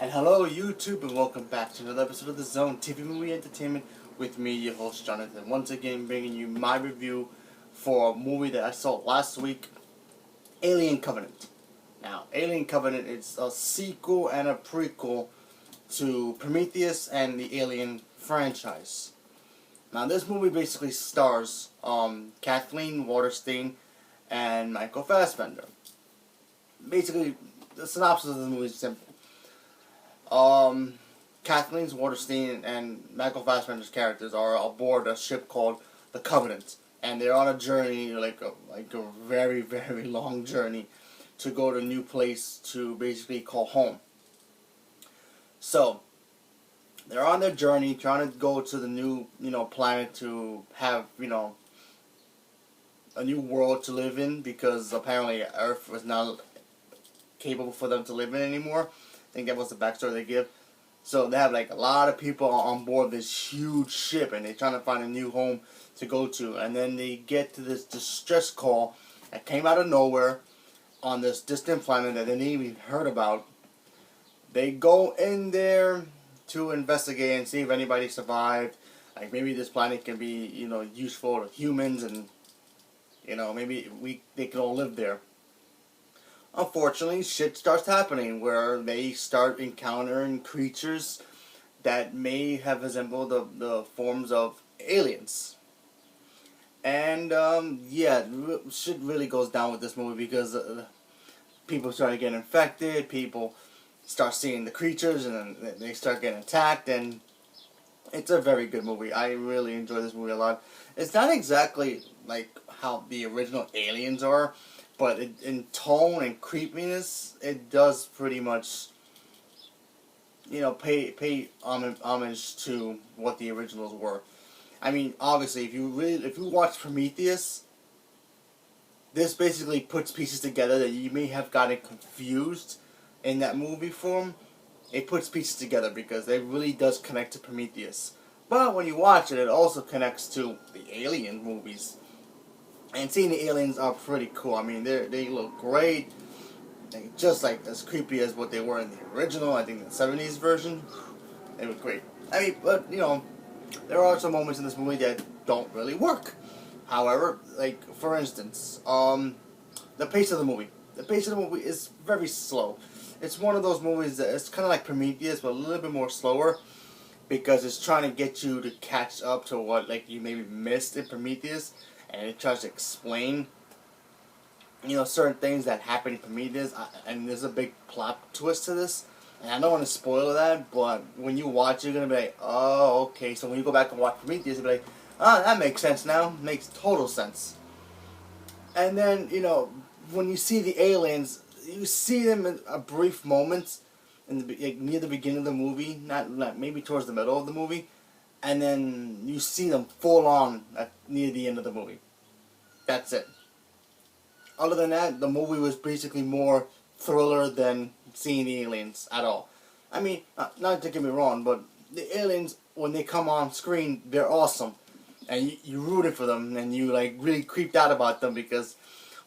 And hello YouTube, and welcome back to another episode of The Zone TV Movie Entertainment with me, your host Jonathan. Once again bringing you my review for a movie that I saw last week, Alien Covenant. Now, Alien Covenant is a sequel and a prequel to Prometheus and the Alien franchise. Now, this movie basically stars Kathleen Waterston and Michael Fassbender. Basically, the synopsis of the movie is simple. Kathleen Waterston and Michael Fassbender's characters are aboard a ship called the Covenant, and they're on a journey, like a very, very long journey, to go to a new place to basically call home. So they're on their journey, trying to go to the new, planet to have, a new world to live in, because apparently Earth was not capable for them to live in anymore. I think that was the backstory they give. So they have like a lot of people on board this huge ship, and they're trying to find a new home to go to. And then they get to this distress call that came out of nowhere on this distant planet that they didn't even heard about. They go in there to investigate and see if anybody survived. Like maybe this planet can be, useful to humans, and maybe they can all live there. Unfortunately, shit starts happening where they start encountering creatures that may have resembled the forms of aliens. And, shit really goes down with this movie because people start getting infected, people start seeing the creatures, and then they start getting attacked, and it's a very good movie. I really enjoy this movie a lot. It's not exactly like how the original Aliens are, but in tone and creepiness, it does pretty much, pay homage to what the originals were. I mean, obviously, if you watch Prometheus, this basically puts pieces together that you may have gotten confused in that movie form. It puts pieces together because it really does connect to Prometheus. But when you watch it, it also connects to the Alien movies. And seeing the aliens are pretty cool. I mean, they look great. They're just like as creepy as what they were in the original. I think the 70s version. They were great. I mean, but there are some moments in this movie that don't really work. However, like for instance, the pace of the movie. The pace of the movie is very slow. It's one of those movies that it's kind of like Prometheus, but a little bit more slower, because it's trying to get you to catch up to what you maybe missed in Prometheus. And it tries to explain, certain things that happen in Prometheus. And there's a big plot twist to this. And I don't want to spoil that, but when you watch it, you're going to be like, oh, okay. So when you go back and watch Prometheus, you'll be like, oh, that makes sense now. Makes total sense. And then, when you see the aliens, you see them in a brief moment near the beginning of the movie, not maybe towards the middle of the movie. And then you see them full on near the end of the movie. That's it. Other than that, the movie was basically more thriller than seeing the aliens at all. I mean, not to get me wrong, but the aliens, when they come on screen, they're awesome. And you rooted for them, and you really creeped out about them, because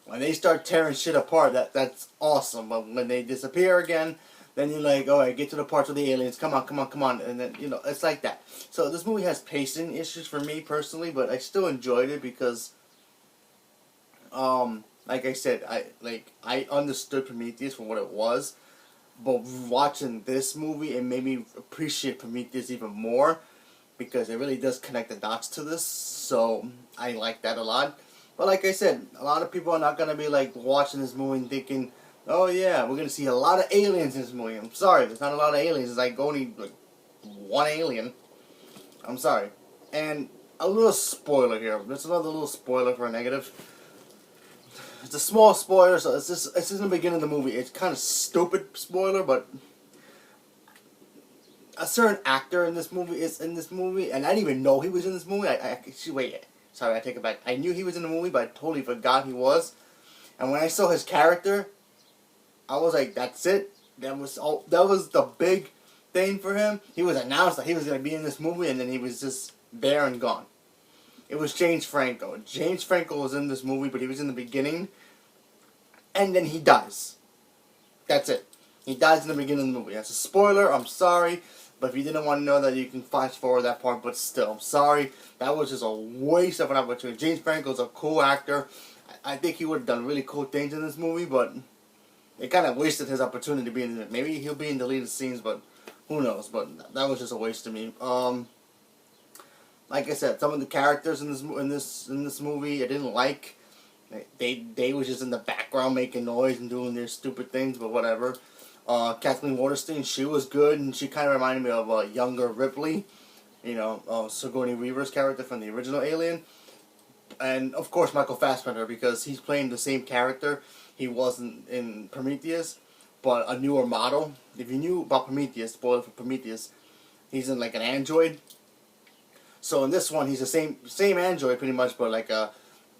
when they start tearing shit apart, that's awesome. But when they disappear again, then you're like, alright, get to the parts of the aliens, come on, and then, it's like that. So this movie has pacing issues for me personally, but I still enjoyed it because, like I said, I understood Prometheus for what it was, but watching this movie, it made me appreciate Prometheus even more, because it really does connect the dots to this, so I like that a lot. But like I said, a lot of people are not going to be watching this movie and thinking, oh yeah, we're going to see a lot of aliens in this movie. I'm sorry, there's not a lot of aliens. There's only one alien. I'm sorry. And a little spoiler here. There's another little spoiler for a negative. It's a small spoiler, so it's just in the beginning of the movie. It's kind of stupid spoiler, but a certain actor in this movie is in this movie, and I didn't even know he was in this movie. Sorry, I take it back. I knew he was in the movie, but I totally forgot he was. And when I saw his character, I was like, that's it. That was the big thing for him. He was announced that he was going to be in this movie, and then he was just there and gone. It was James Franco. James Franco was in this movie, but he was in the beginning, and then he dies. That's it. He dies in the beginning of the movie. That's a spoiler. I'm sorry. But if you didn't want to know that, you can fast forward that part. But still, I'm sorry. That was just a waste of an opportunity. James Franco's a cool actor. I think he would have done really cool things in this movie, but it kind of wasted his opportunity to be in it. Maybe he'll be in deleted scenes, but who knows? But that was just a waste to me. Like I said, some of the characters in this movie I didn't like. They was just in the background making noise and doing their stupid things, but whatever. Kathleen Waterston, she was good, and she kind of reminded me of a younger Ripley, Sigourney Weaver's character from the original Alien. And, of course, Michael Fassbender, because he's playing the same character he wasn't in Prometheus, but a newer model. If you knew about Prometheus, spoiler for Prometheus, he's in, like, an android. So in this one, he's the same android, pretty much, but, like, a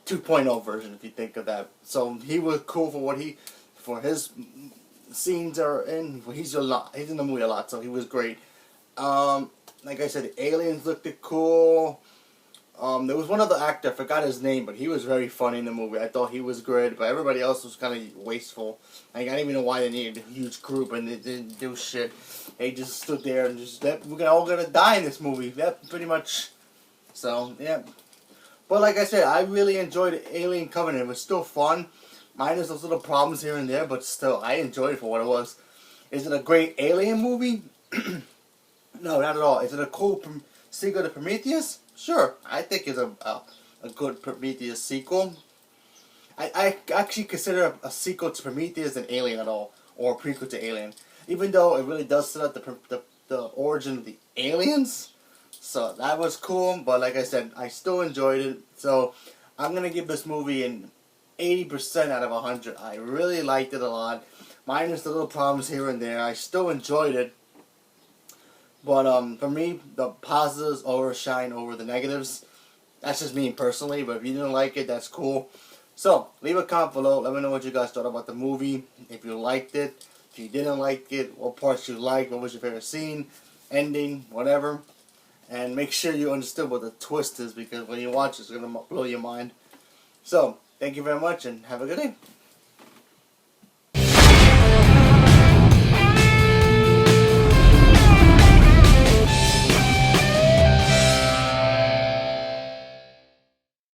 2.0 version, if you think of that. So he was cool for his scenes are in. He's in the movie a lot, so he was great. Like I said, the aliens looked cool. There was one other actor, I forgot his name, but he was very funny in the movie. I thought he was good, but everybody else was kind of wasteful. Like, I don't even know why they needed a huge group and they didn't do shit. They just stood there and we're all gonna die in this movie. That pretty much. So yeah. But like I said, I really enjoyed Alien Covenant. It was still fun. Minus those little problems here and there, but still, I enjoyed it for what it was. Is it a great Alien movie? No, not at all. Is it a cool sequel to Prometheus? Sure, I think it's a good Prometheus sequel. I actually consider a sequel to Prometheus an Alien at all, or a prequel to Alien. Even though it really does set up the origin of the aliens. So that was cool, but like I said, I still enjoyed it. So I'm going to give this movie an 80% out of 100. I really liked it a lot. Minus the little problems here and there. I still enjoyed it. But for me, the positives overshine over the negatives. That's just me personally, but if you didn't like it, that's cool. So, leave a comment below. Let me know what you guys thought about the movie. If you liked it, if you didn't like it, what parts you liked, what was your favorite scene, ending, whatever. And make sure you understood what the twist is, because when you watch it, it's going to blow your mind. So, thank you very much, and have a good day.